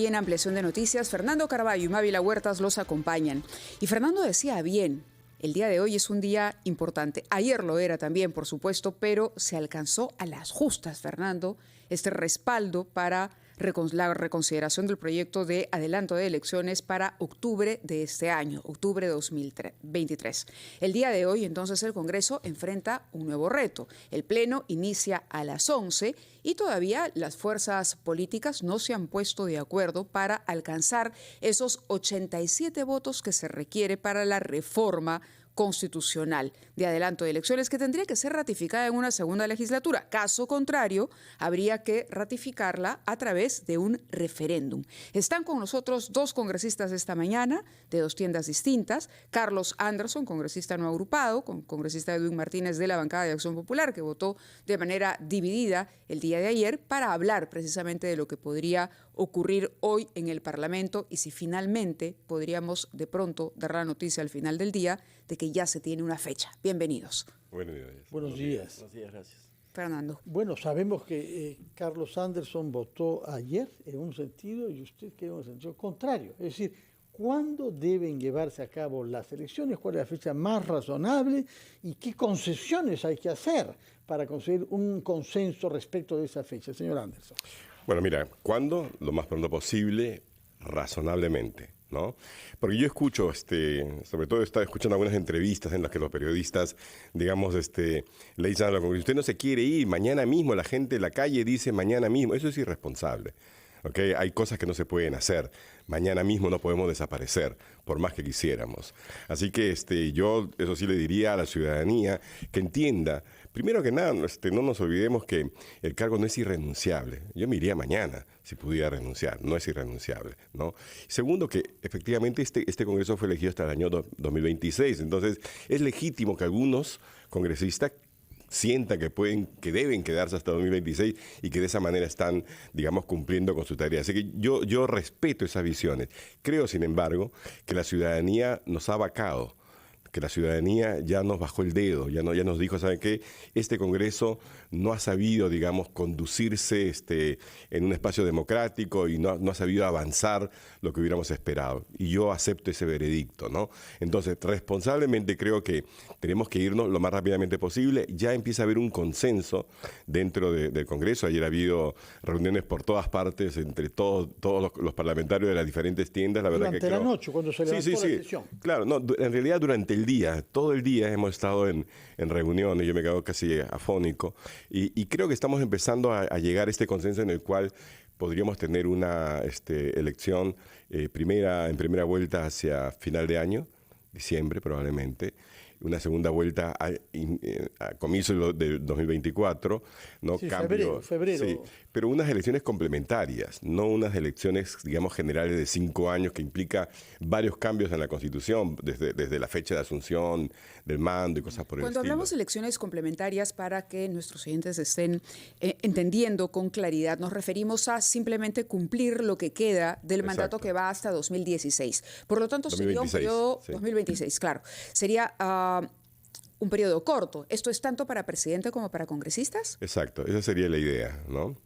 Y en Ampliación de Noticias, Fernando Carballo y Mávila Huertas los acompañan. Y Fernando decía bien, el día de hoy es un día importante. Ayer lo era también, por supuesto, pero se alcanzó a las justas, Fernando, este respaldo para la reconsideración del proyecto de adelanto de elecciones para octubre de este año, octubre de 2023. El día de hoy, entonces, el Congreso enfrenta un nuevo reto. El Pleno inicia a las 11 y todavía las fuerzas políticas no se han puesto de acuerdo para alcanzar esos 87 votos que se requiere para la reforma constitucional de adelanto de elecciones que tendría que ser ratificada en una segunda legislatura. Caso contrario, habría que ratificarla a través de un referéndum. Están con nosotros dos congresistas esta mañana, de dos tiendas distintas. Carlos Anderson, congresista no agrupado, congresista Edwin Martínez de la bancada de Acción Popular, que votó de manera dividida el día de ayer, para hablar precisamente de lo que podría ocurrir hoy en el Parlamento y si finalmente podríamos de pronto dar la noticia al final del día de que ya se tiene una fecha. Bienvenidos. Buenos días. Buenos días. Buenos días, gracias. Fernando. Bueno, sabemos que Carlos Anderson votó ayer en un sentido y usted quedó en un sentido contrario. Es decir, ¿cuándo deben llevarse a cabo las elecciones? ¿Cuál es la fecha más razonable? ¿Y qué concesiones hay que hacer para conseguir un consenso respecto de esa fecha? Señor Anderson. Bueno, mira, ¿cuándo? Lo más pronto posible, razonablemente, ¿no? Porque yo escucho, sobre todo estaba escuchando algunas entrevistas en las que los periodistas, digamos, le dicen a la Congreso, usted no se quiere ir, mañana mismo la gente en la calle dice mañana mismo. Eso es irresponsable. ¿Okay? Hay cosas que no se pueden hacer. Mañana mismo no podemos desaparecer, por más que quisiéramos. Así que yo, eso sí le diría a la ciudadanía que entienda, primero que nada, no nos olvidemos que el cargo no es irrenunciable. Yo me iría mañana si pudiera renunciar, no es irrenunciable, ¿no? Segundo, que efectivamente este Congreso fue elegido hasta el año 2026, entonces es legítimo que algunos congresistas sientan que deben quedarse hasta 2026 y que de esa manera están, digamos, cumpliendo con su tarea. Así que yo respeto esas visiones. Creo, sin embargo, que la ciudadanía nos ha vacado, que la ciudadanía ya nos bajó el dedo, ya nos dijo, ¿saben qué? Este Congreso no ha sabido, digamos, conducirse en un espacio democrático y no ha sabido avanzar lo que hubiéramos esperado. Y yo acepto ese veredicto, ¿no? Entonces, responsablemente creo que tenemos que irnos lo más rápidamente posible. Ya empieza a haber un consenso dentro del Congreso. Ayer ha habido reuniones por todas partes, entre todos los parlamentarios de las diferentes tiendas. La verdad durante la noche, cuando se levantó la sesión. Claro, no, en realidad durante el día, todo el día hemos estado en reuniones, yo me quedo casi afónico, y creo que estamos empezando a llegar a este consenso en el cual podríamos tener una elección en primera vuelta hacia final de año, diciembre probablemente, una segunda vuelta a comienzo del 2024, ¿no? Sí, Cambio, febrero. Sí, pero unas elecciones complementarias, no unas elecciones, digamos, generales de 5 años que implica varios cambios en la Constitución, desde la fecha de asunción del mando y cosas por el estilo. Cuando hablamos de elecciones complementarias, para que nuestros oyentes estén entendiendo con claridad, nos referimos a simplemente cumplir lo que queda del mandato que va hasta 2016. Por lo tanto, 2026, sería un periodo, sí. 2026, claro, sería un periodo corto. ¿Esto es tanto para presidente como para congresistas? Exacto, esa sería la idea, ¿no?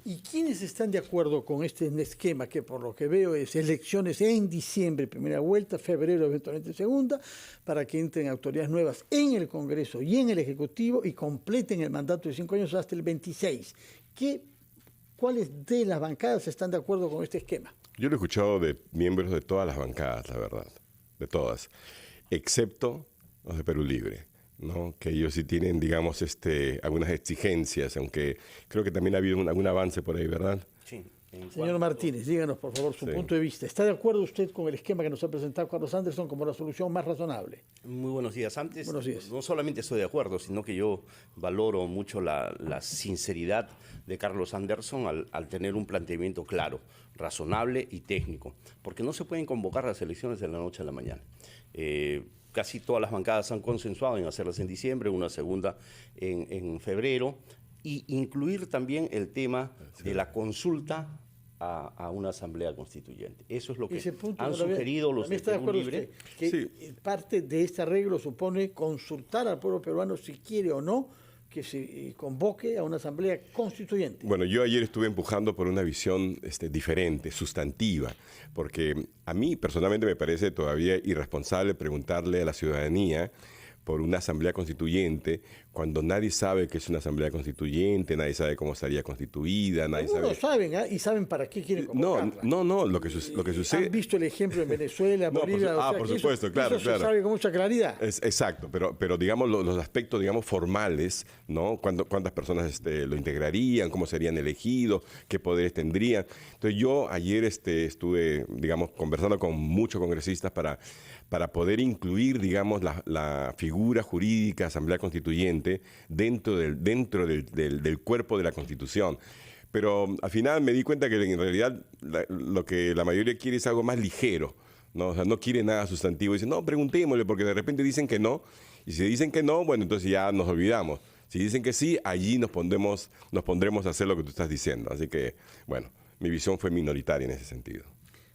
¿Y quiénes están de acuerdo con este esquema que por lo que veo es elecciones en diciembre, primera vuelta, febrero eventualmente segunda, para que entren autoridades nuevas en el Congreso y en el Ejecutivo y completen el mandato de 5 años hasta el 26? ¿Cuáles de las bancadas están de acuerdo con este esquema? Yo lo he escuchado de miembros de todas las bancadas, la verdad, de todas, excepto los de Perú Libre, ¿no? Que ellos sí tienen, digamos, algunas exigencias, aunque creo que también ha habido algún avance por ahí, ¿verdad? Sí. Señor Martínez, díganos por favor su punto de vista. ¿Está de acuerdo usted con el esquema que nos ha presentado Carlos Anderson como la solución más razonable? Muy buenos días. Antes, buenos días. No solamente estoy de acuerdo, sino que yo valoro mucho la sinceridad de Carlos Anderson al tener un planteamiento claro, razonable y técnico, porque no se pueden convocar las elecciones de la noche a la mañana. Casi todas las bancadas han consensuado en hacerlas en diciembre, una segunda en febrero, y incluir también el tema de la consulta a una asamblea constituyente. Eso es lo que han sugerido los de Perú Libre. Que parte de este arreglo supone consultar al pueblo peruano si quiere o no que se convoque a una asamblea constituyente. Bueno, yo ayer estuve empujando por una visión diferente, sustantiva, porque a mí personalmente me parece todavía irresponsable preguntarle a la ciudadanía por una asamblea constituyente cuando nadie sabe qué es una asamblea constituyente, nadie sabe cómo estaría constituida, nadie Algunos sabe... saben, y saben para qué quieren convocarla. No, lo que sucede... Han visto el ejemplo en Venezuela, No, Bolivia... por supuesto, claro. Se sabe con mucha claridad. Exacto, pero digamos los aspectos, digamos, formales, ¿no? ¿Cuántas personas lo integrarían? ¿Cómo serían elegidos? ¿Qué poderes tendrían? Entonces yo ayer estuve, digamos, conversando con muchos congresistas para poder incluir, digamos, la figura jurídica Asamblea Constituyente dentro del cuerpo de la Constitución. Pero al final me di cuenta que en realidad lo que la mayoría quiere es algo más ligero, ¿no? O sea, no quiere nada sustantivo. Dicen, no, preguntémosle, porque de repente dicen que no. Y si dicen que no, bueno, entonces ya nos olvidamos. Si dicen que sí, allí nos pondremos a hacer lo que tú estás diciendo. Así que, bueno, mi visión fue minoritaria en ese sentido.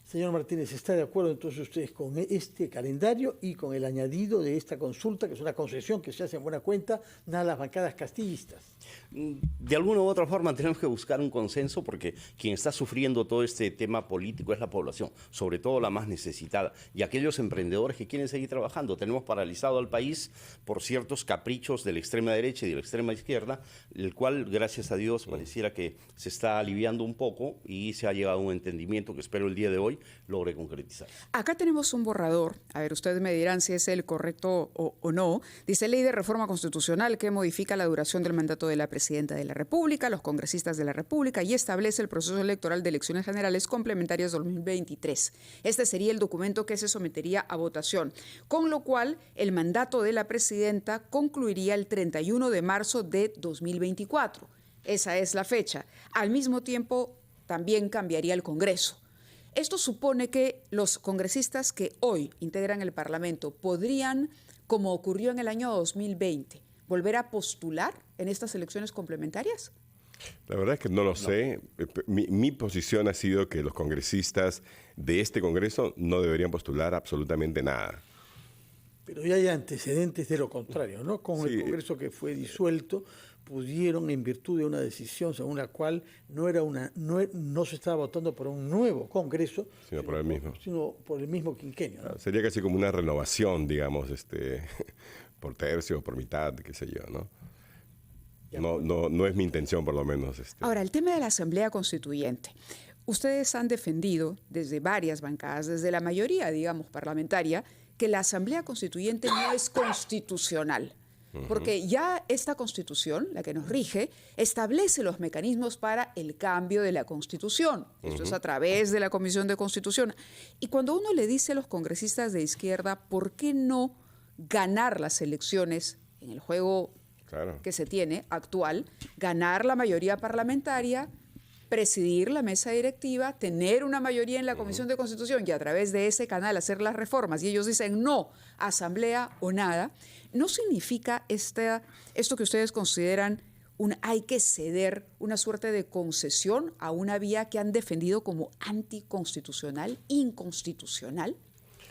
Señor Martínez, ¿está de acuerdo entonces ustedes con este calendario y con el añadido de esta consulta, que es una concesión que se hace en buena cuenta a las bancadas castillistas? De alguna u otra forma tenemos que buscar un consenso porque quien está sufriendo todo este tema político es la población, sobre todo la más necesitada, y aquellos emprendedores que quieren seguir trabajando. Tenemos paralizado al país por ciertos caprichos de la extrema derecha y de la extrema izquierda, el cual, gracias a Dios, pareciera que se está aliviando un poco y se ha llegado a un entendimiento que espero el día de hoy logre concretizar. Acá tenemos un borrador, a ver, ustedes me dirán si es el correcto o no. Dice: ley de reforma constitucional que modifica la duración del mandato de la presidenta de la República, los congresistas de la República, y establece el proceso electoral de elecciones generales complementarias 2023. Este sería el documento que se sometería a votación, con lo cual el mandato de la presidenta concluiría el 31 de marzo de 2024. Esa es la fecha. Al mismo tiempo, también cambiaría el Congreso. Esto supone que los congresistas que hoy integran el Parlamento podrían, como ocurrió en el año 2020, volver a postular en estas elecciones complementarias. La verdad es que no lo sé. Mi posición ha sido que los congresistas de este Congreso no deberían postular absolutamente nada. Pero ya hay antecedentes de lo contrario, ¿no? Con el Congreso que fue disuelto, pudieron, en virtud de una decisión según la cual no se estaba votando por un nuevo Congreso, sino por el mismo quinquenio, ¿no? Sería casi como una renovación, digamos, por tercio o por mitad, qué sé yo, ¿no? No es mi intención, por lo menos. Ahora, el tema de la Asamblea Constituyente. Ustedes han defendido desde varias bancadas, desde la mayoría, digamos, parlamentaria, que la Asamblea Constituyente no es constitucional. Porque ya esta Constitución, la que nos rige, establece los mecanismos para el cambio de la Constitución. Esto es a través de la Comisión de Constitución. Y cuando uno le dice a los congresistas de izquierda, ¿por qué no ganar las elecciones en el juego que se tiene actual, ganar la mayoría parlamentaria, presidir la mesa directiva, tener una mayoría en la Comisión de Constitución y a través de ese canal hacer las reformas? Y ellos dicen no, asamblea o nada. ¿No significa esto que ustedes consideran hay que ceder, una suerte de concesión a una vía que han defendido como anticonstitucional, inconstitucional?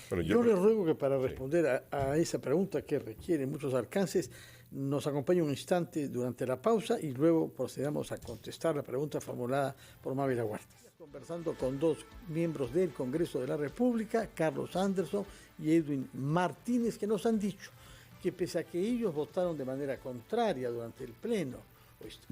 Bueno, yo les ruego que para responder a esa pregunta que requiere muchos alcances, nos acompañe un instante durante la pausa y luego procedamos a contestar la pregunta formulada por Mávila Huertas. Conversando con dos miembros del Congreso de la República, Carlos Anderson y Edwin Martínez, que nos han dicho que pese a que ellos votaron de manera contraria durante el Pleno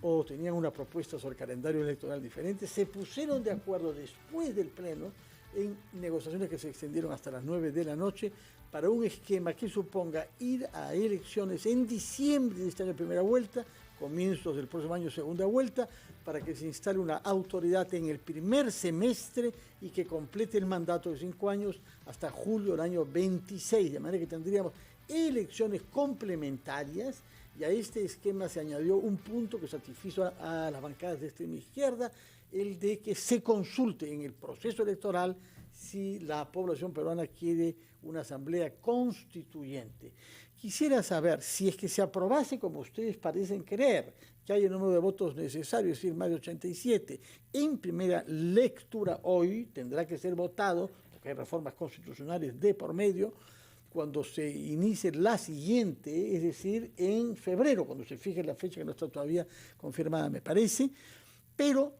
o tenían una propuesta sobre calendario electoral diferente, se pusieron de acuerdo después del Pleno en negociaciones que se extendieron hasta las 9 de la noche para un esquema que suponga ir a elecciones en diciembre de este año primera vuelta, comienzos del próximo año segunda vuelta, para que se instale una autoridad en el primer semestre y que complete el mandato de 5 años hasta julio del año 26, de manera que tendríamos elecciones complementarias, y a este esquema se añadió un punto que satisfizo a las bancadas de extrema izquierda, el de que se consulte en el proceso electoral si la población peruana quiere una asamblea constituyente. Quisiera saber si es que se aprobase como ustedes parecen querer, que haya el número de votos necesario, es decir, más de 87, en primera lectura hoy, tendrá que ser votado, porque hay reformas constitucionales de por medio. cuando se inicie la siguiente, es decir, en febrero, cuando se fije la fecha que no está todavía confirmada, me parece, pero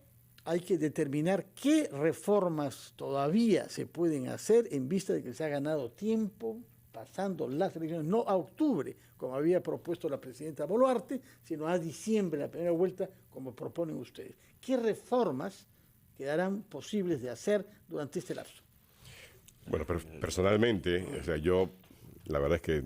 hay que determinar qué reformas todavía se pueden hacer en vista de que se ha ganado tiempo pasando las elecciones, no a octubre, como había propuesto la presidenta Boluarte, sino a diciembre, la primera vuelta, como proponen ustedes. ¿Qué reformas quedarán posibles de hacer durante este lapso? Bueno, personalmente, o sea, yo la verdad es que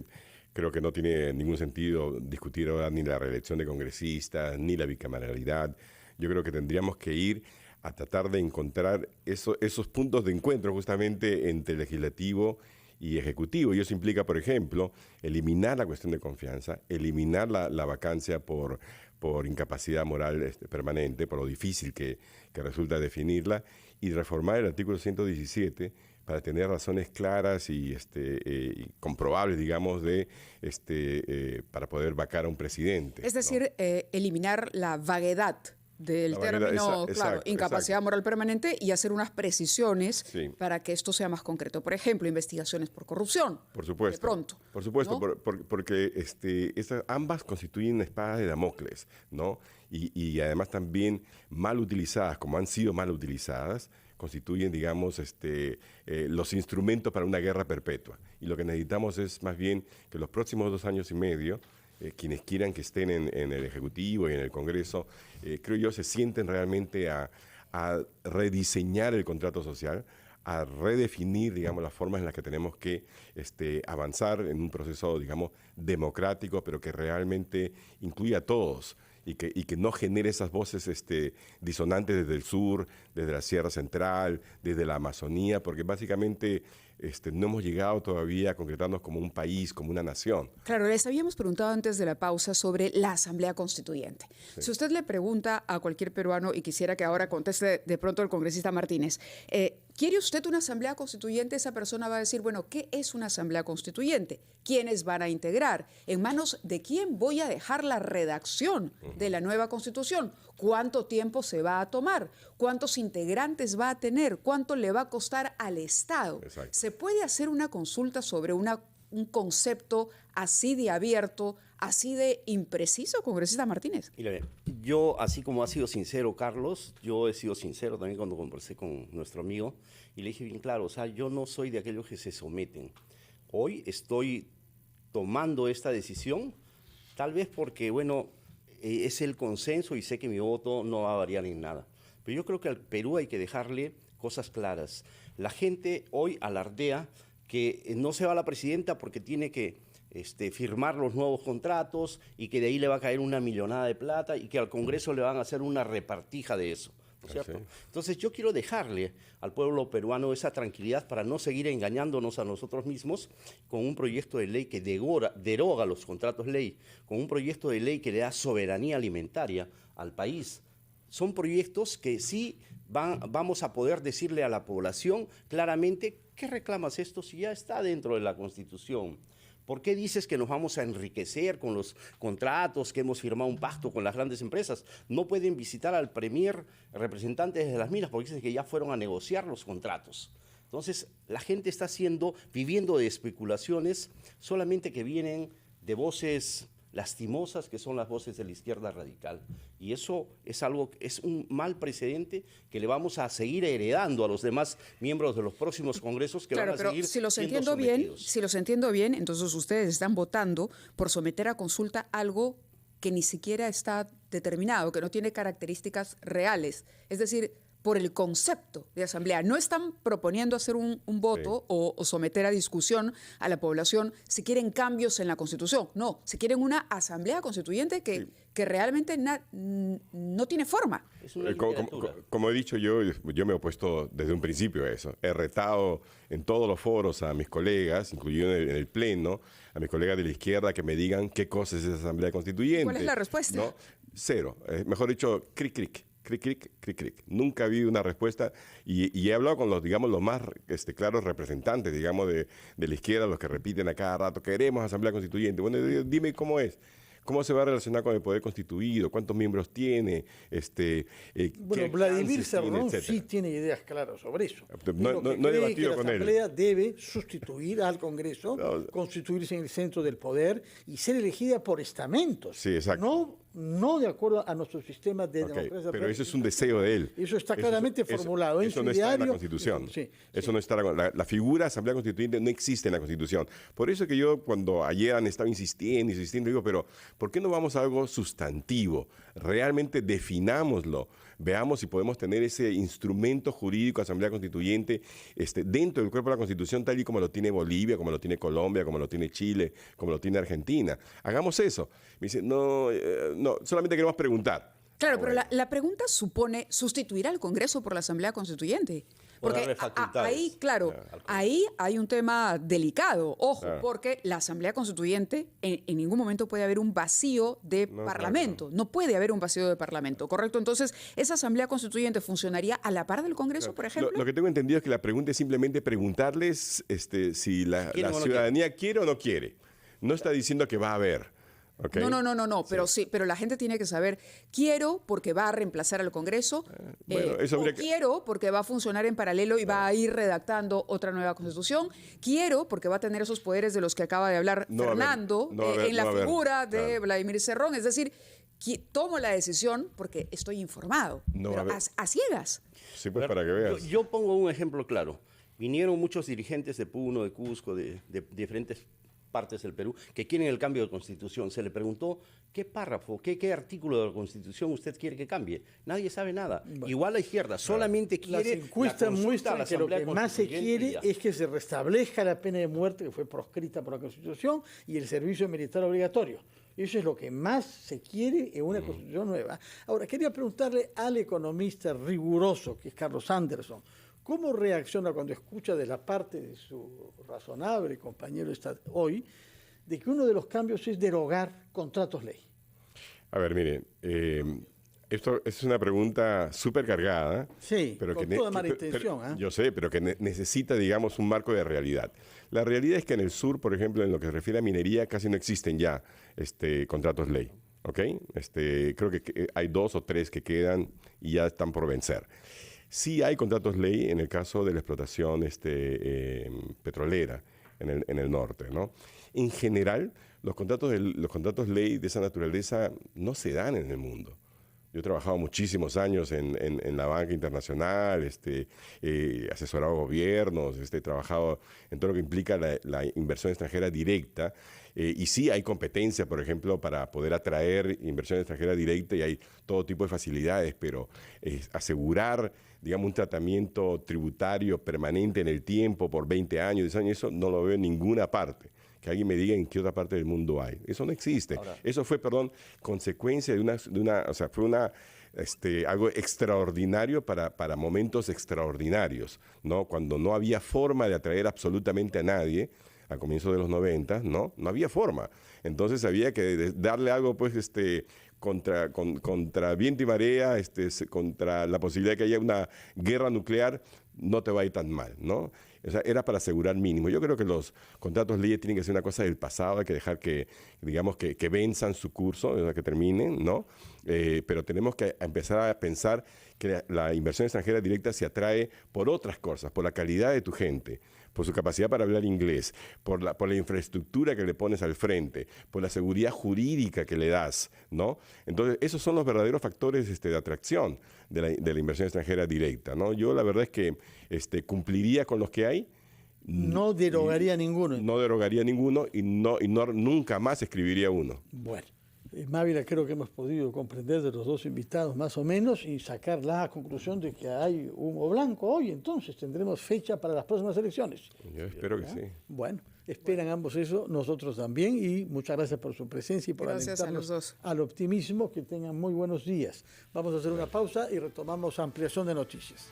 creo que no tiene ningún sentido discutir ahora ni la reelección de congresistas, ni la bicameralidad. Yo creo que tendríamos que ir a tratar de encontrar esos puntos de encuentro justamente entre legislativo y ejecutivo. Y eso implica, por ejemplo, eliminar la cuestión de confianza, eliminar la vacancia por incapacidad moral permanente, por lo difícil que resulta definirla, y reformar el artículo 117 para tener razones claras y comprobables, digamos, para poder vacar a un presidente. Es decir, ¿no? Eliminar la vaguedad del término, claro, incapacidad moral permanente, y hacer unas precisiones para que esto sea más concreto. Por ejemplo, investigaciones por corrupción. Por supuesto. De pronto. Por supuesto, ¿no? porque ambas constituyen una espada de Damocles, ¿no? Y además también mal utilizadas, como han sido mal utilizadas, constituyen, digamos, los instrumentos para una guerra perpetua. Y lo que necesitamos es más bien que los próximos 2 años y medio, quienes quieran que estén en el Ejecutivo y en el Congreso, creo yo, se sienten realmente a rediseñar el contrato social, a redefinir, digamos, las formas en las que tenemos que avanzar en un proceso, digamos, democrático, pero que realmente incluya a todos y que no genere esas voces disonantes desde el sur, desde la Sierra Central, desde la Amazonía, porque básicamente no hemos llegado todavía a concretarnos como un país, como una nación. Claro, les habíamos preguntado antes de la pausa sobre la Asamblea Constituyente. Sí. Si usted le pregunta a cualquier peruano, y quisiera que ahora conteste de pronto el congresista Martínez, ¿quiere usted una Asamblea Constituyente? Esa persona va a decir, bueno, ¿qué es una Asamblea Constituyente? ¿Quiénes van a integrar? ¿En manos de quién voy a dejar la redacción de la nueva Constitución? ¿Cuánto tiempo se va a tomar? ¿Cuántos integrantes va a tener? ¿Cuánto le va a costar al Estado? Exacto. ¿Se puede hacer una consulta sobre un concepto así de abierto, así de impreciso, congresista Martínez? Mira, yo, así como ha sido sincero Carlos, yo he sido sincero también cuando conversé con nuestro amigo y le dije bien claro, o sea, yo no soy de aquellos que se someten. Hoy estoy tomando esta decisión, tal vez porque, bueno, es el consenso y sé que mi voto no va a variar en nada. Pero yo creo que al Perú hay que dejarle cosas claras. La gente hoy alardea que no se va a la presidenta porque tiene que firmar los nuevos contratos y que de ahí le va a caer una millonada de plata y que al Congreso le van a hacer una repartija de eso. ¿No es cierto? Sí. Entonces yo quiero dejarle al pueblo peruano esa tranquilidad para no seguir engañándonos a nosotros mismos con un proyecto de ley que deroga los contratos ley, con un proyecto de ley que le da soberanía alimentaria al país. Son proyectos que sí vamos a poder decirle a la población claramente qué reclamas esto si ya está dentro de la Constitución. ¿Por qué dices que nos vamos a enriquecer con los contratos, que hemos firmado un pacto con las grandes empresas? No pueden visitar al premier representantes de las minas porque dicen que ya fueron a negociar los contratos. Entonces, la gente está viviendo de especulaciones solamente que vienen de voces lastimosas, que son las voces de la izquierda radical. Y eso es un mal precedente que le vamos a seguir heredando a los demás miembros de los próximos congresos que van a seguir si los siendo entiendo bien, entonces ustedes están votando por someter a consulta algo que ni siquiera está determinado, que no tiene características reales. Es decir, por el concepto de asamblea. No están proponiendo hacer un voto o someter a discusión a la población si quieren cambios en la Constitución. No, si quieren una asamblea constituyente que realmente no tiene forma. Como he dicho yo me he opuesto desde un principio a eso. He retado en todos los foros a mis colegas, incluido en el Pleno, a mis colegas de la izquierda que me digan qué cosa es esa asamblea constituyente. ¿Cuál es la respuesta? ¿No? Cero. Mejor dicho, cric, cric. Cric, cric, cric, cric. Nunca ha habido una respuesta y he hablado con los más claros representantes, digamos, de la izquierda, los que repiten a cada rato, queremos asamblea constituyente. Bueno, dime cómo es. ¿Cómo se va a relacionar con el poder constituido? ¿Cuántos miembros tiene? Bueno, Vladimir Cerrón sí tiene ideas claras sobre eso. No he debatido con él. La Asamblea debe sustituir al Congreso, constituirse en el centro del poder y ser elegida por estamentos. Sí, exacto. No de acuerdo a nuestro sistema de democracia. Pero eso es un deseo de él. Eso está claramente formulado en su no diario. Está en la Constitución. Sí, eso no está. La figura Asamblea Constituyente no existe en la Constitución. Por eso que yo, cuando ayer han estado insistiendo, digo, pero ¿por qué no vamos a algo sustantivo? Realmente definámoslo. Veamos si podemos tener ese instrumento jurídico, Asamblea Constituyente, dentro del cuerpo de la Constitución, tal y como lo tiene Bolivia, como lo tiene Colombia, como lo tiene Chile, como lo tiene Argentina. Hagamos eso. Me dice, no, solamente queremos preguntar. Claro, pero la pregunta supone sustituir al Congreso por la Asamblea Constituyente. Porque ahí, claro, ahí hay un tema delicado, ojo, porque la Asamblea Constituyente en ningún momento puede haber un vacío de Parlamento, no puede haber un vacío de Parlamento, ¿correcto? Entonces, ¿esa Asamblea Constituyente funcionaría a la par del Congreso, por ejemplo? Lo que tengo entendido es que la pregunta es simplemente preguntarles si la ciudadanía quiere o no quiere. No está diciendo que va a haber. Okay. No, pero sí, pero la gente tiene que saber, quiero porque va a reemplazar al Congreso, quiero porque va a funcionar en paralelo y va a ir redactando otra nueva Constitución, quiero porque va a tener esos poderes de los que acaba de hablar Fernando en la figura de Vladimir Cerrón, es decir, tomo la decisión porque estoy informado, pero a ciegas. Sí, pues para que veas. Yo pongo un ejemplo claro. Vinieron muchos dirigentes de Puno, de Cusco, de diferentes partes del Perú, que quieren el cambio de Constitución. Se le preguntó qué párrafo, qué artículo de la Constitución usted quiere que cambie. Nadie sabe nada. Bueno, igual la izquierda solamente quiere... Las encuestas muestran que lo que más se quiere es que se restablezca la pena de muerte que fue proscrita por la Constitución y el servicio militar obligatorio. Eso es lo que más se quiere en una Constitución nueva. Ahora, quería preguntarle al economista riguroso, que es Carlos Anderson, ¿cómo reacciona cuando escucha de la parte de su razonable compañero hoy de que uno de los cambios es derogar contratos ley? A ver, mire, esto es una pregunta súper cargada. Sí, pero con toda mala intención. Yo sé, pero que necesita, digamos, un marco de realidad. La realidad es que en el sur, por ejemplo, en lo que se refiere a minería, casi no existen ya contratos ley. ¿Ok? Creo que hay 2 o 3 que quedan y ya están por vencer. Sí hay contratos ley en el caso de la explotación petrolera en el norte, ¿no? En general, los contratos ley de esa naturaleza no se dan en el mundo. Yo he trabajado muchísimos años en la banca internacional, asesorado gobiernos, he trabajado en todo lo que implica la inversión extranjera directa. Y sí hay competencia, por ejemplo, para poder atraer inversión extranjera directa y hay todo tipo de facilidades, pero asegurar, digamos, un tratamiento tributario permanente en el tiempo por 20 años, 10 años, eso no lo veo en ninguna parte. Que alguien me diga en qué otra parte del mundo hay. Eso no existe. Ahora, eso fue, consecuencia fue algo extraordinario para momentos extraordinarios, ¿no? Cuando no había forma de atraer absolutamente a nadie, a comienzos de los 90, no había forma. Entonces había que darle algo, pues, contra viento y marea, contra la posibilidad de que haya una guerra nuclear, no te va a ir tan mal, ¿no? O sea, era para asegurar mínimo. Yo creo que los contratos leyes tienen que ser una cosa del pasado, hay que dejar que venzan su curso, o sea, que terminen, ¿no? Pero tenemos que empezar a pensar que la inversión extranjera directa se atrae por otras cosas, por la calidad de tu gente, por su capacidad para hablar inglés, por la infraestructura que le pones al frente, por la seguridad jurídica que le das, ¿no? Entonces, esos son los verdaderos factores de atracción de la inversión extranjera directa, ¿no? Yo la verdad es que cumpliría con los que hay. No derogaría ninguno. No derogaría ninguno y nunca más escribiría uno. Bueno. Mávila, creo que hemos podido comprender de los dos invitados más o menos y sacar la conclusión de que hay humo blanco hoy, entonces tendremos fecha para las próximas elecciones. Yo espero que sí. Bueno, esperan ambos eso, nosotros también, y muchas gracias por su presencia y por alentarnos al optimismo. Que tengan muy buenos días. Vamos a hacer una pausa y retomamos ampliación de noticias.